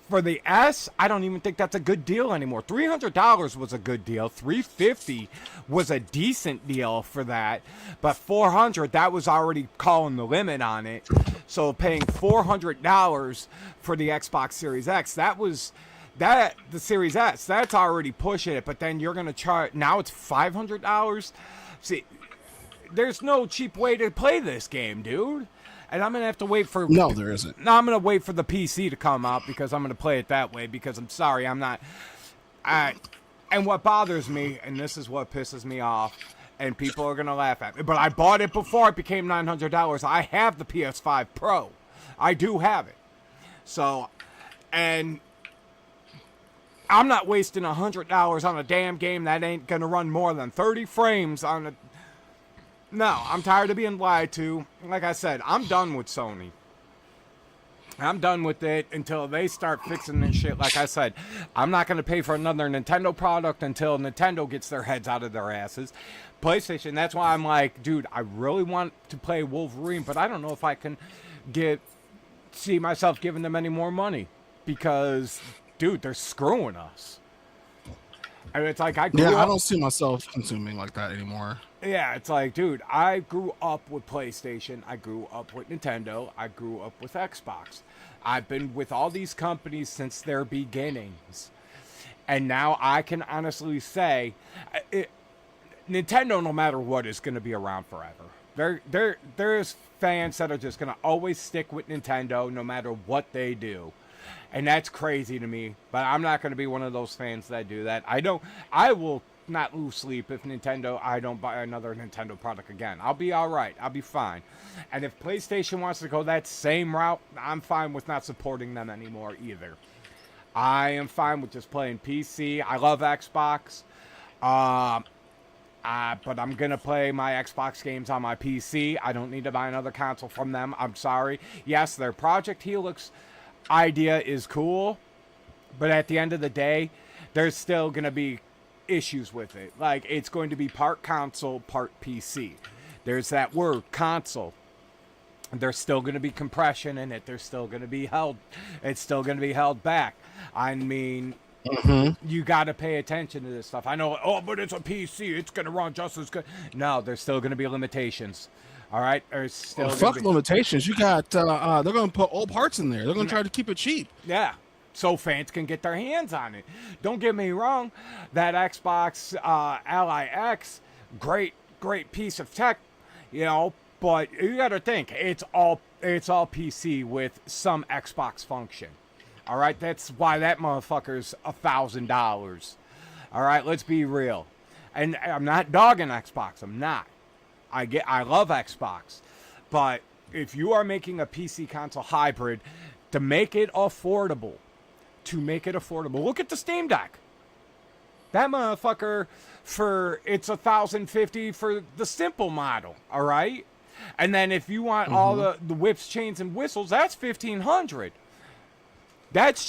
for the S, I don't even think that's a good deal anymore. $300 was a good deal. $350 was a decent deal for that. But $400, that was already calling the limit on it. So paying $400 for the Xbox Series X, the Series S, that's already pushing it, but then you're going to charge, now it's $500? See, there's no cheap way to play this game, dude. And I'm going to have to wait for...
No, there isn't.
No, I'm going to wait for the PC to come out because I'm going to play it that way because I'm sorry, I'm not... and what bothers me, and this is what pisses me off, and people are going to laugh at me, but I bought it before it became $900. I have the PS5 Pro. I do have it. So, and... I'm not wasting $100 on a damn game that ain't gonna run more than 30 frames on a... No, I'm tired of being lied to. Like I said, I'm done with Sony. I'm done with it until they start fixing this shit. Like I said, I'm not gonna pay for another Nintendo product until Nintendo gets their heads out of their asses. PlayStation, that's why I'm like, dude, I really want to play Wolverine, but I don't know if I can see myself giving them any more money. Because... dude, they're screwing us. And it's like I
don't see myself consuming like that anymore.
Yeah, it's like, dude, I grew up with PlayStation. I grew up with Nintendo. I grew up with Xbox. I've been with all these companies since their beginnings. And now I can honestly say, Nintendo, no matter what, is going to be around forever. There's fans that are just going to always stick with Nintendo no matter what they do. And that's crazy to me, but I'm not going to be one of those fans that do that. I will not lose sleep if I don't buy another Nintendo product again. I'll be all right. I'll be fine. And if PlayStation wants to go that same route, I'm fine with not supporting them anymore either. I am fine with just playing PC. I love Xbox. But I'm going to play my Xbox games on my PC. I don't need to buy another console from them. I'm sorry. Yes, their Project Helix idea is cool, but at the end of the day, there's still going to be issues with it. Like, it's going to be part console, part PC. There's that word, console. There's still going to be compression in it. There's still going to be it's still going to be held back. I mean, you got to pay attention to this stuff. I know, but it's a PC. It's going to run just as good. No, there's still going to be limitations. All right, there's still
limitations. You got they're going to put old parts in there. They're going to try to keep it cheap.
Yeah, so fans can get their hands on it. Don't get me wrong, that Xbox Ally X, great piece of tech, but you got to think it's all PC with some Xbox function. All right, that's why that motherfucker's $1,000. All right, let's be real. And I'm not dogging Xbox. I'm not. I love Xbox, but if you are making a PC console hybrid to make it affordable, look at the Steam Deck. That motherfucker it's $1,050 for the simple model. All right, And then if you want all the whips, chains, and whistles, that's $1,500. That's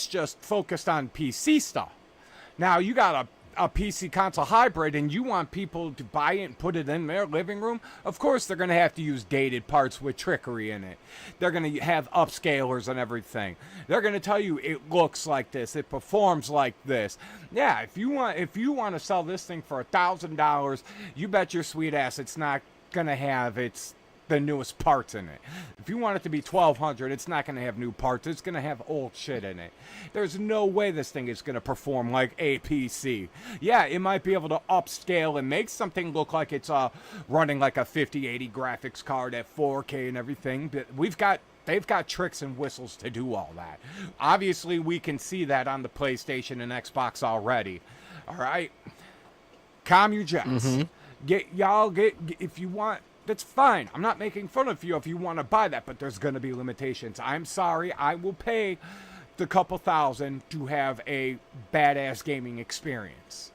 just focused on PC stuff. Now you got a PC console hybrid and you want people to buy it and put it in their living room, of course they're going to have to use dated parts with trickery in it. They're going to have upscalers and everything. They're going to tell you it looks like this, it performs like this. Yeah, if you want to sell this thing for $1,000, you bet your sweet ass it's not going to have the newest parts in it. If you want it to be $1,200, it's not going to have new parts. It's going to have old shit in it. There's no way this thing is going to perform like a PC. Yeah, it might be able to upscale and make something look like it's running like a 5080 graphics card at 4K and everything, but they've got tricks and whistles to do all that. Obviously, we can see that on the PlayStation and Xbox already. All right? Calm your jets. Get if you want. That's fine. I'm not making fun of you if you want to buy that, but there's going to be limitations. I'm sorry. I will pay the couple thousand to have a badass gaming experience.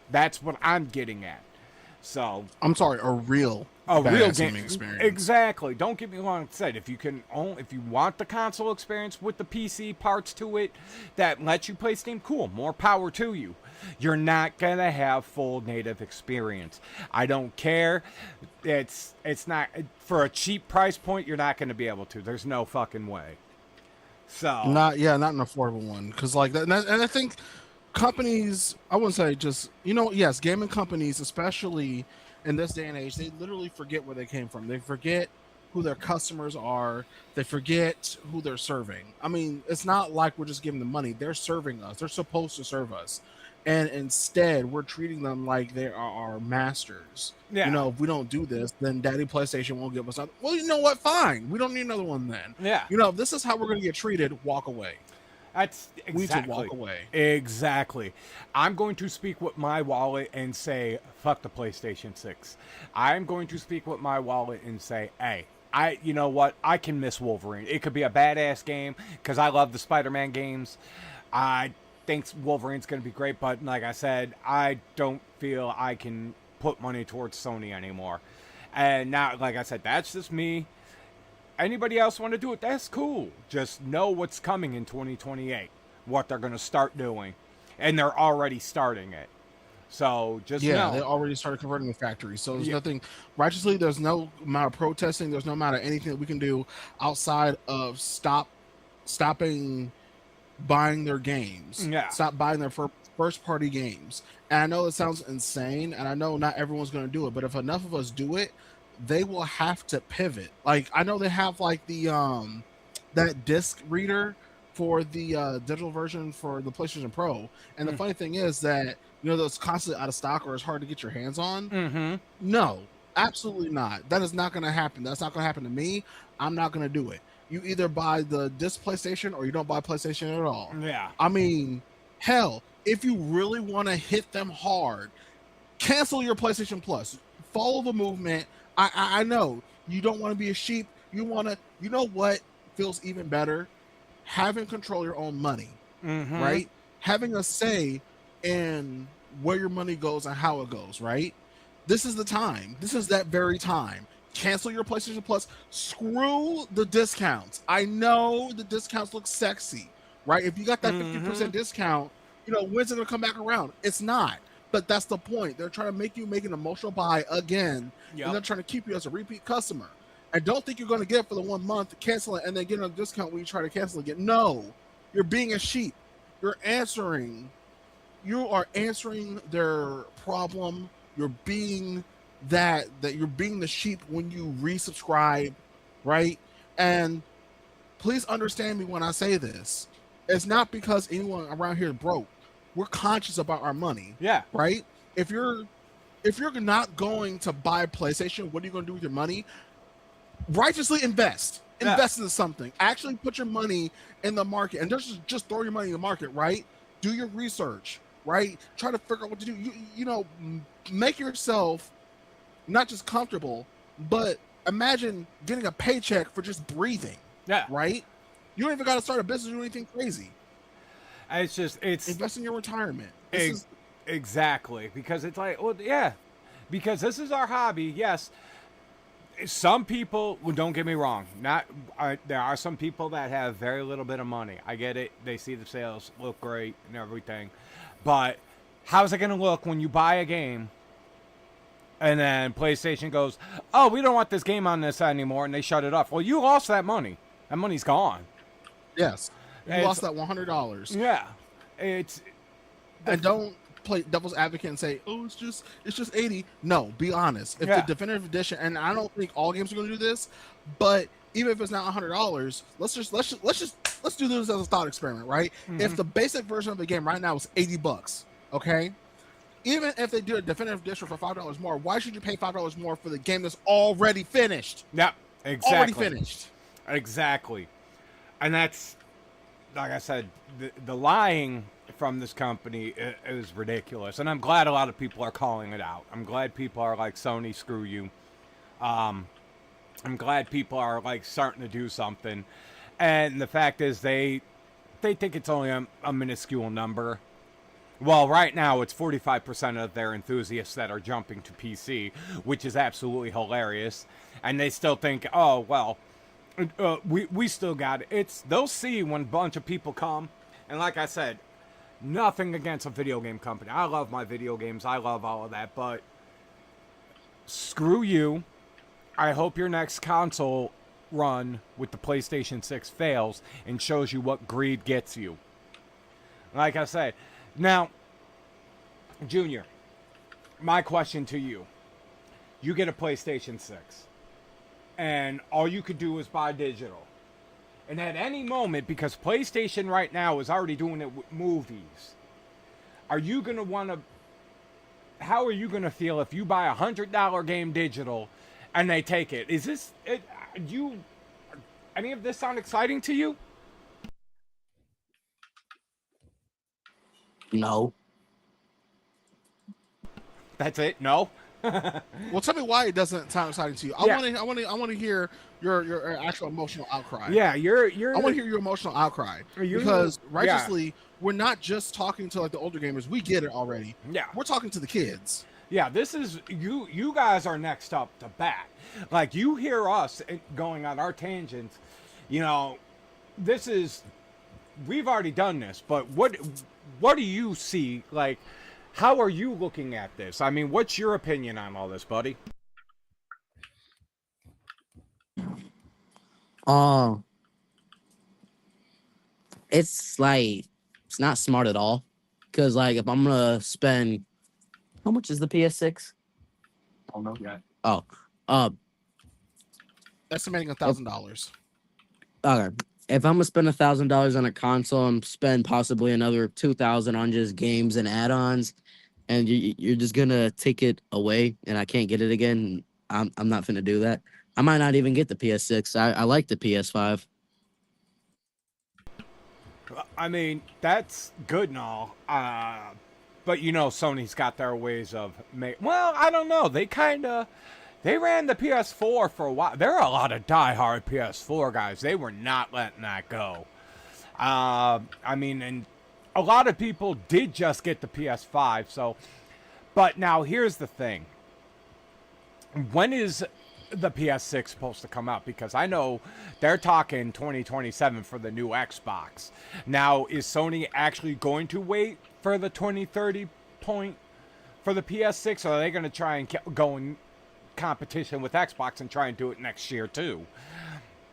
That's what I'm getting at. So
I'm sorry, a real gaming experience.
Exactly. Don't get me wrong. Said if you want the console experience with the PC parts to it that lets you play Steam, cool. More power to you. You're not gonna have full native experience. I don't care. It's not for a cheap price point. You're not gonna be able to. There's no fucking way. So
not an affordable one, because like that, and I think companies, I wouldn't say just, yes, gaming companies, especially in this day and age, they literally forget where they came from. They forget who their customers are. They forget who they're serving. I mean, it's not like we're just giving them money. They're serving us. They're supposed to serve us. And instead, we're treating them like they are our masters.
Yeah.
If we don't do this, then Daddy PlayStation won't give us another. Well, you know what? Fine. We don't need another one then.
Yeah.
If this is how we're going to get treated, walk away.
That's exactly.
We need to walk away.
Exactly. I'm going to speak with my wallet and say, fuck the PlayStation 6. I'm going to speak with my wallet and say, hey, you know what? I can miss Wolverine. It could be a badass game because I love the Spider-Man games. I think Wolverine's going to be great, but like I said, I don't feel I can put money towards Sony anymore. And now, like I said, that's just me. Anybody else want to do it? That's cool. Just know what's coming in 2028, what they're going to start doing, and they're already starting it. So just know.
They already started converting the factory. So there's nothing righteously. There's no amount of protesting. There's no amount of anything that we can do outside of stopping buying their games.
Yeah.
Stop buying their first party games. And I know it sounds insane, and I know not everyone's going to do it, but if enough of us do it, they will have to pivot. Like, I know they have like the that disc reader for the digital version for the PlayStation Pro, and the funny thing is that that's constantly out of stock or it's hard to get your hands on. No, absolutely not. That is not going to happen. That's not going to happen to me. I'm not going to do it. You either buy the disc PlayStation or you don't buy PlayStation at all.
Yeah.
I mean, hell, if you really want to hit them hard, cancel your PlayStation Plus. Follow the movement. I know you don't want to be a sheep. You want to, what feels even better? Having control of your own money, right? Having a say in where your money goes and how it goes, right? This is the time. This is that very time. Cancel your PlayStation Plus. Screw the discounts. I know the discounts look sexy, right? If you got that 50% discount, when's it going to come back around? It's not. But that's the point. They're trying to make you make an emotional buy again, and they're trying to keep you as a repeat customer. And don't think you're going to get it for the 1 month, cancel it, and then get a discount when you try to cancel again. No, you're being a sheep. You are answering their problem. You're being that you're being the sheep when you resubscribe, right? And please understand me when I say this. It's not because anyone around here is broke. We're conscious about our money.
Yeah.
Right? If you're not going to buy a PlayStation, what are you going to do with your money? Righteously invest. Invest into something. Actually put your money in the market. And just throw your money in the market, right? Do your research, right? Try to figure out what to do. Make yourself not just comfortable, but imagine getting a paycheck for just breathing. Yeah. Right? You don't even got to start a business or do anything crazy.
It's
invest in your retirement.
Exactly, because it's like, well, yeah, because this is our hobby. Yes, some people, well, don't get me wrong, not there are some people that have very little bit of money. I get it. They see the sales look great and everything. But how's it going to look when you buy a game and then PlayStation goes, "Oh, we don't want this game on this anymore," and they shut it off? Well, you lost that money. That money's gone.
Yes, you
It's-
lost that $100.
Yeah. It's
And don't play devil's advocate and say, "Oh, it's just 80." No, be honest. If
Yeah.
the definitive edition, and I don't think all games are going to do this, but even if it's not $100, let's do this as a thought experiment, right? If the basic version of the game right now is $80, okay? Even if they do a definitive edition for $5 more, why should you pay $5 more for the game that's already finished?
yeah, exactly.
Already finished.
Exactly. And that's, like I said, the lying from this company is ridiculous. And I'm glad a lot of people are calling it out. I'm glad people are like, Sony, screw you. I'm glad people are like starting to do something. And the fact is they think it's only a minuscule number. Well, right now it's 45% of their enthusiasts that are jumping to PC, which is absolutely hilarious. And they still think, oh, well, we still got it. They'll see when a bunch of people come. And like I said, nothing against a video game company. I love my video games. I love all of that. But screw you. I hope your next console run with the PlayStation 6 fails and shows you what greed gets you. Like I said. Now, Junior, my question to you. You get a PlayStation 6. And all you could do is buy digital. And at any moment, because PlayStation right now is already doing it with movies, are you going to want to... How are you going to feel if you buy a $100 game digital and they take it? Is this... Any of this sound exciting to you?
No.
That's it? No?
Well, tell me why it doesn't sound exciting to you. I
Yeah.
want to hear your actual emotional outcry.
Yeah, you're...
I want to hear your emotional outcry because righteously, we're not just talking to like the older gamers. We get it already.
Yeah.
We're talking to the kids.
Yeah, this is... You guys are next up to bat. Like, you hear us going on our tangents. You know, this is... We've already done this, but what do you see? Like, how are you looking at this? I mean, what's your opinion on all this, buddy?
It's like, it's not smart at all. Because, like, if I'm going to spend, how much is the PS6?
I don't know yet.
Oh,
Estimating $1,000.
okay. If I'm gonna spend $1,000 on a console and spend possibly another $2,000 on just games and add-ons, and you're just gonna take it away, and I can't get it again, I'm not gonna do that. I might not even get the PS6. I like the PS5.
I mean, that's good and all. But, you know, Sony's got their ways of... Well, I don't know. They ran the PS4 for a while. There are a lot of diehard PS4 guys. They were not letting that go. I mean, and a lot of people did just get the PS5. So, but now here's the thing. When is the PS6 supposed to come out? Because I know they're talking 2027 for the new Xbox. Now, is Sony actually going to wait for the 2030 point for the PS6? Or are they going to try and go in competition with Xbox and try and do it next year too?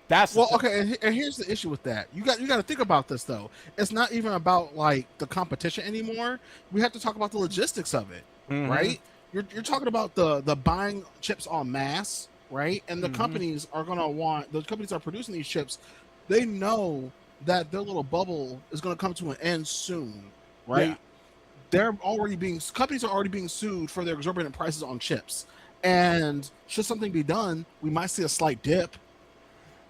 That's
Well, okay, and here's the issue with that. You got to think about this though. It's not even about like the competition anymore. We have to talk about the logistics of it, right? You're talking about the buying chips en masse, right? And the companies are gonna want those companies that are producing these chips. They know that their little bubble is gonna come to an end soon, right?
Yeah.
Companies are already being sued for their exorbitant prices on chips. And should something be done, we might see a slight dip.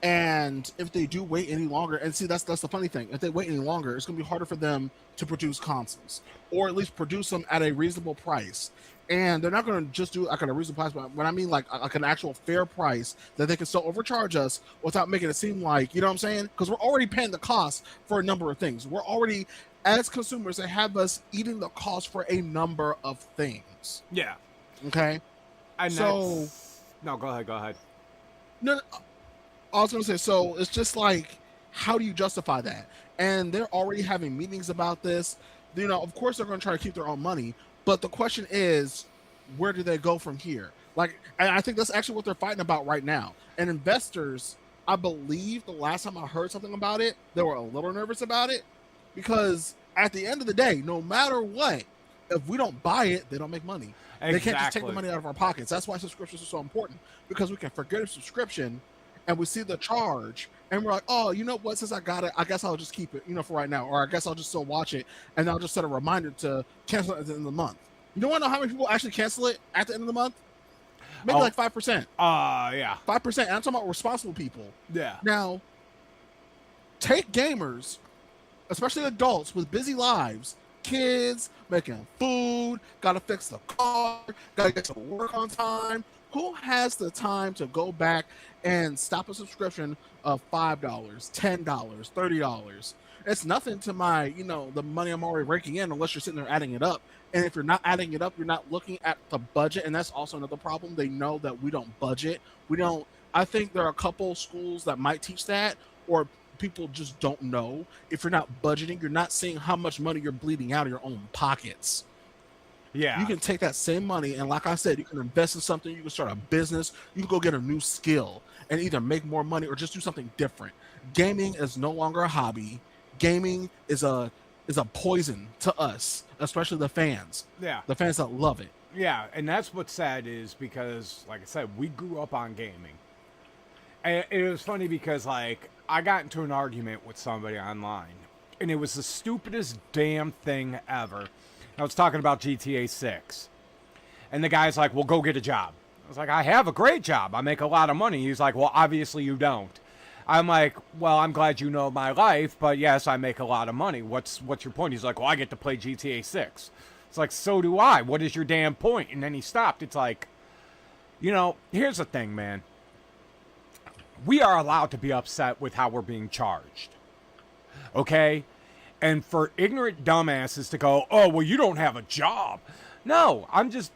And if they do wait any longer, and see that's the funny thing, if they wait any longer, it's gonna be harder for them to produce consoles, or at least produce them at a reasonable price. And they're not gonna just do like at a reasonable price, but when I mean like an actual fair price that they can still overcharge us without making it seem like, you know what I'm saying? Because we're already paying the cost for a number of things. We're already, as consumers, they have us eating the cost for a number of things.
Yeah.
Okay.
And
So-
no, go ahead.
No, I was going to say, so it's just like, how do you justify that? And they're already having meetings about this. Of course, they're going to try to keep their own money, but the question is, where do they go from here? Like, and I think that's actually what they're fighting about right now. And investors, I believe the last time I heard something about it, they were a little nervous about it because at the end of the day, no matter what, if we don't buy it, they don't make money.
Exactly.
They can't just take the money out of our pockets. That's why subscriptions are so important, because we can forget a subscription and we see the charge and we're like, oh, you know what? Since I got it, I guess I'll just keep it, for right now. Or I guess I'll just still watch it and I'll just set a reminder to cancel it at the end of the month. You don't want to know how many people actually cancel it at the end of the month? Maybe like 5%.
Yeah.
5%. And I'm talking about responsible people.
Yeah.
Now, take gamers, especially adults with busy lives, kids, making food, gotta fix the car, gotta get to work on time. Who has the time to go back and stop a subscription of $5, $10, $30? It's nothing to my, the money I'm already raking in, unless you're sitting there adding it up. And if you're not adding it up, you're not looking at the budget. And that's also another problem. They know that we don't budget. I think there are a couple schools that might teach that, or people just don't know. If you're not budgeting, you're not seeing how much money you're bleeding out of your own pockets.
Yeah.
You can take that same money and, like I said, you can invest in something. You can start a business. You can go get a new skill and either make more money or just do something different. Gaming is no longer a hobby. Gaming is a poison to us, especially the fans.
Yeah.
The fans that love it.
Yeah, and that's what's sad is because, like I said, we grew up on gaming. And it was funny because, like, I got into an argument with somebody online, and it was the stupidest damn thing ever. I was talking about GTA 6, and the guy's like, well, go get a job. I was like, I have a great job. I make a lot of money. He's like, well, obviously you don't. I'm like, well, I'm glad you know my life, but yes, I make a lot of money. What's your point? He's like, well, I get to play GTA 6. It's like, so do I. What is your damn point? And then he stopped. It's like, here's the thing, man. We are allowed to be upset with how we're being charged. Okay? And for ignorant dumbasses to go, oh, well, you don't have a job. No, I'm just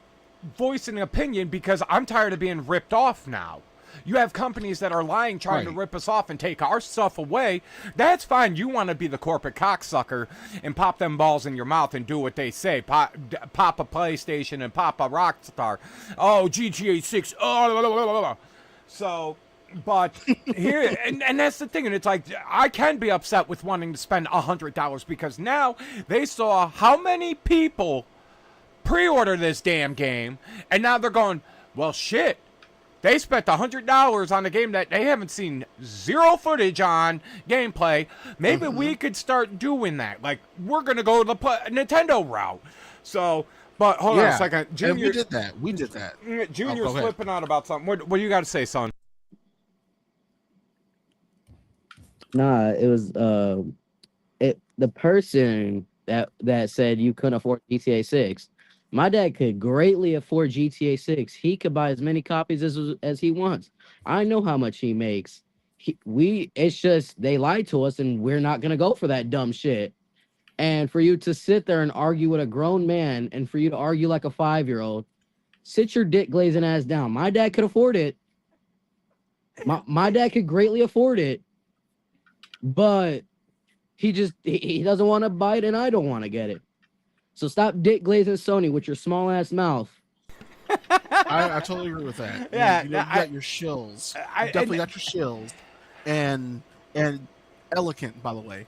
voicing an opinion because I'm tired of being ripped off now. You have companies that are lying, trying to rip us off and take our stuff away. That's fine. You want to be the corporate cocksucker and pop them balls in your mouth and do what they say. Pop a PlayStation and pop a Rockstar. Oh, GTA 6. Oh, blah, blah, blah, blah. So... But here, and that's the thing, and it's like, I can be upset with wanting to spend $100 because now they saw how many people pre-order this damn game, and now they're going, well, shit, they spent $100 on a game that they haven't seen zero footage on gameplay. Maybe we could start doing that. Like, we're going to go the Nintendo route. So... But hold on a second. Junior,
and we did that.
Junior's flipping out about something. What do you got to say, son?
Nah, it was the person that said you couldn't afford GTA 6. My dad could greatly afford GTA 6. He could buy as many copies as he wants. I know how much he makes. It's just they lied to us, and we're not gonna go for that dumb shit. And for you to sit there and argue with a grown man, and for you to argue like a 5-year-old, sit your dick glazing ass down. My dad could afford it. My dad could greatly afford it. But he doesn't want to buy it, and I don't want to get it. So stop dick glazing Sony with your small ass mouth.
I totally agree with that.
Yeah,
you got your shills. You definitely got your shills, and elegant, by the way,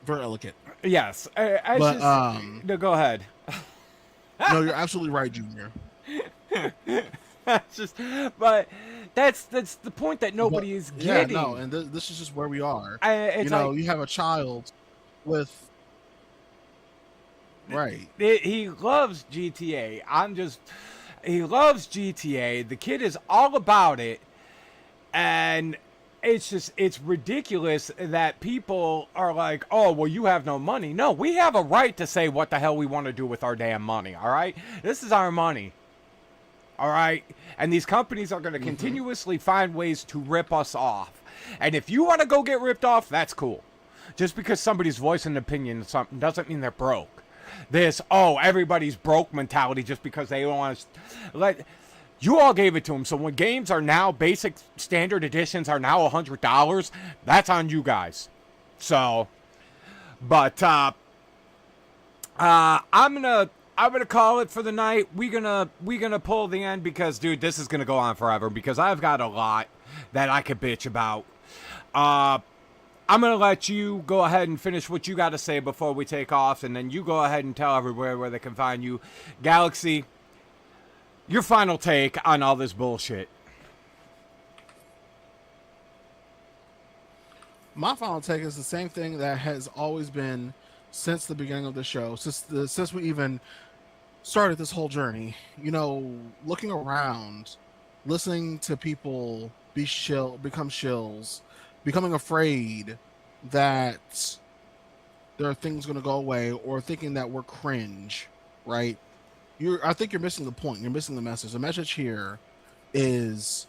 very elegant.
Yes, no, go ahead.
No, you're absolutely right, Junior.
But that's the point that nobody is getting.
Yeah, no, and this is just where we are.
You
have a child with
He loves GTA. He loves GTA. The kid is all about it, and it's ridiculous that people are like, oh, well, you have no money. No, we have a right to say what the hell we want to do with our damn money. All right, this is our money. All right. And these companies are going to continuously find ways to rip us off. And if you want to go get ripped off, that's cool. Just because somebody's voicing an opinion on something doesn't mean they're broke. Everybody's broke mentality just because they don't want to You all gave it to him. So when games are now, basic standard editions are now $100, that's on you guys. So, but I'm gonna call it for the night. We gonna pull the end because, dude, this is gonna go on forever because I've got a lot that I could bitch about. I'm gonna let you go ahead and finish what you got to say before we take off, and then you go ahead and tell everywhere where they can find you. Galaxy, your final take on all this bullshit.
My final take is the same thing that has always been since the beginning of the show, since we even started this whole journey. You know, looking around, listening to people become shills, becoming afraid that there are things going to go away, or thinking that we're cringe, right? I think you're missing the point. You're missing the message. The message here is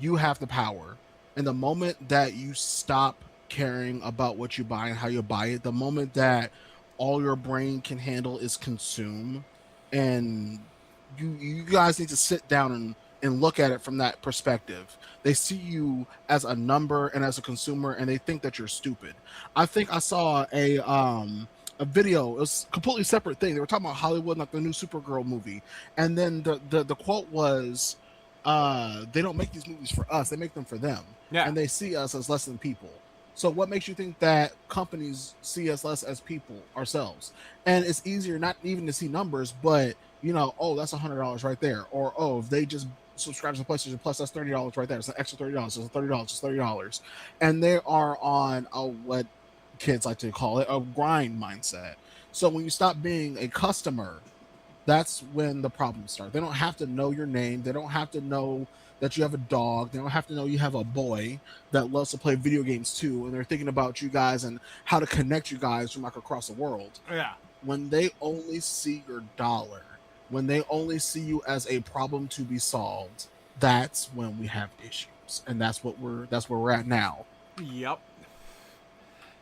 you have the power. And the moment that you stop caring about what you buy and how you buy it, the moment that all your brain can handle is consume, and you guys need to sit down and look at it from that perspective. They see you as a number and as a consumer, and they think that you're stupid. I think I saw a video. It was a completely separate thing. They were talking about Hollywood, like the new Supergirl movie, and then the quote was, "They don't make these movies for us; they make them for them, and they see us as less than people." So what makes you think that companies see us less as people ourselves? And it's easier not even to see numbers, but you know, oh, that's $100 right there, or oh, if they just subscribe to PlayStation Plus, that's $30 right there. It's an extra $30. It's $30. It's $30, and they are on what kids like to call it a grind mindset. So when you stop being a customer, that's when the problems start. They don't have to know your name. They don't have to know that you have a dog. They don't have to know you have a boy that loves to play video games too, and they're thinking about you guys and how to connect you guys from like across the world.
Yeah.
When they only see your dollar, when they only see you as a problem to be solved, that's when we have issues, and that's where we're at now.
Yep.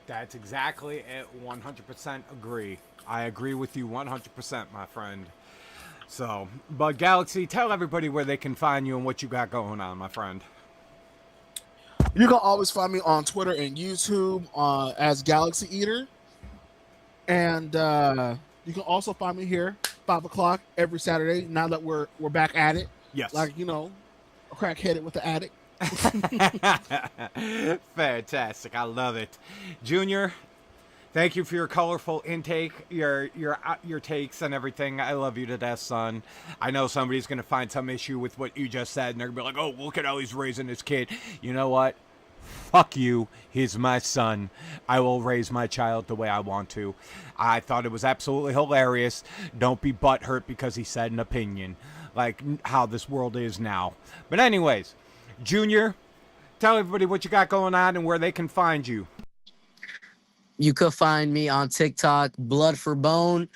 That's exactly it. 100% agree. I agree with you 100%, my friend. So, but Galaxy, tell everybody where they can find you and what you got going on, my friend.
You can always find me on Twitter and YouTube as Galaxy Eater. And you can also find me here 5 o'clock every Saturday, now that we're back at it.
Yes.
Like, you know, a crackheaded with the addict.
Fantastic. I love it. Junior, thank you for your colorful intake, your takes and everything. I love you to death, son. I know somebody's going to find some issue with what you just said, and they're going to be like, oh, look at how he's raising his kid. You know what? Fuck you. He's my son. I will raise my child the way I want to. I thought it was absolutely hilarious. Don't be butthurt because he said an opinion, like how this world is now. But anyways, Junior, tell everybody what you got going on and where they can find you.
You could find me on TikTok, Blood for Bone,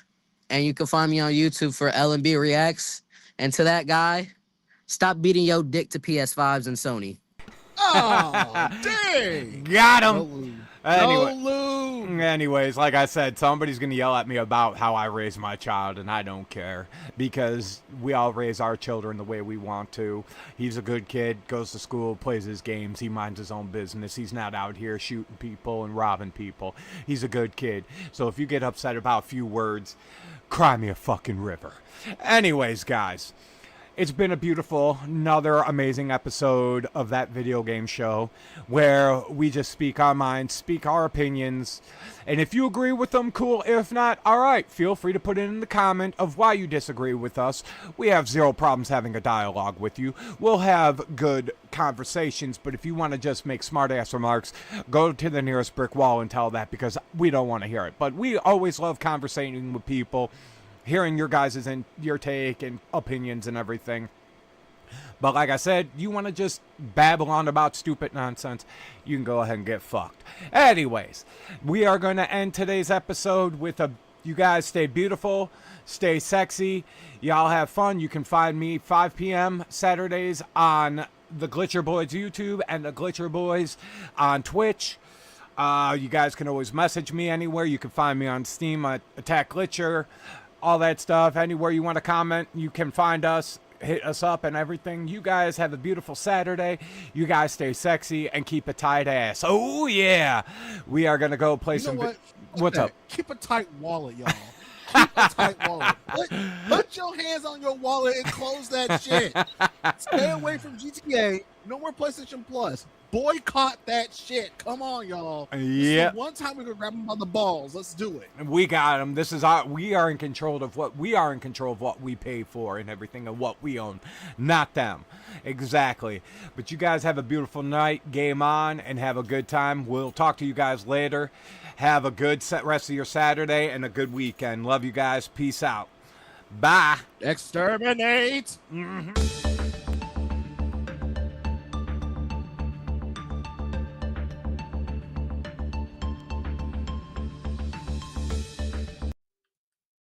and you can find me on YouTube for LMB Reacts. And to that guy, stop beating your dick to PS5s and Sony.
Oh, dang.
Got him.
No lube.
Anyways, like I said, somebody's going to yell at me about how I raise my child, and I don't care because we all raise our children the way we want to. He's a good kid, goes to school, plays his games. He minds his own business. He's not out here shooting people and robbing people. He's a good kid. So if you get upset about a few words, cry me a fucking river. Anyways, guys, it's been a beautiful, another amazing episode of That Video Game Show where we just speak our minds, speak our opinions, and if you agree with them, cool. If not, all right, feel free to put it in the comment of why you disagree with us. We have zero problems having a dialogue with you. We'll have good conversations, but if you want to just make smart-ass remarks, go to the nearest brick wall and tell that because we don't want to hear it. But we always love conversating with people, hearing your guys' and your take and opinions and everything. But like I said, you want to just babble on about stupid nonsense, you can go ahead and get fucked. Anyways, we are going to end today's episode with you guys stay beautiful, stay sexy, y'all have fun. You can find me 5 p.m. Saturdays on the Glitcher Boys YouTube and the Glitcher Boys on Twitch. You guys can always message me anywhere. You can find me on Steam at Attack Glitcher. All that stuff. Anywhere you want to comment, you can find us. hit us up and everything. You guys have a beautiful Saturday. You guys stay sexy and keep a tight ass. Oh yeah, we are gonna go play
You know
some.
what?
What's
Okay,
up?
Keep a tight wallet, y'all. Keep a tight wallet. Put your hands on your wallet and close that shit. Stay away from GTA. No more PlayStation Plus. Boycott that shit. Come on, y'all.
Yeah.
One time we can grab them by the balls. Let's do it.
We got them. This is we are in control of what we pay for and everything and what we own, not them. Exactly. But you guys have a beautiful night. Game on and have a good time. We'll talk to you guys later. Have a good rest of your Saturday and a good weekend. Love you guys. Peace out. Bye.
Exterminate.
Mm-hmm.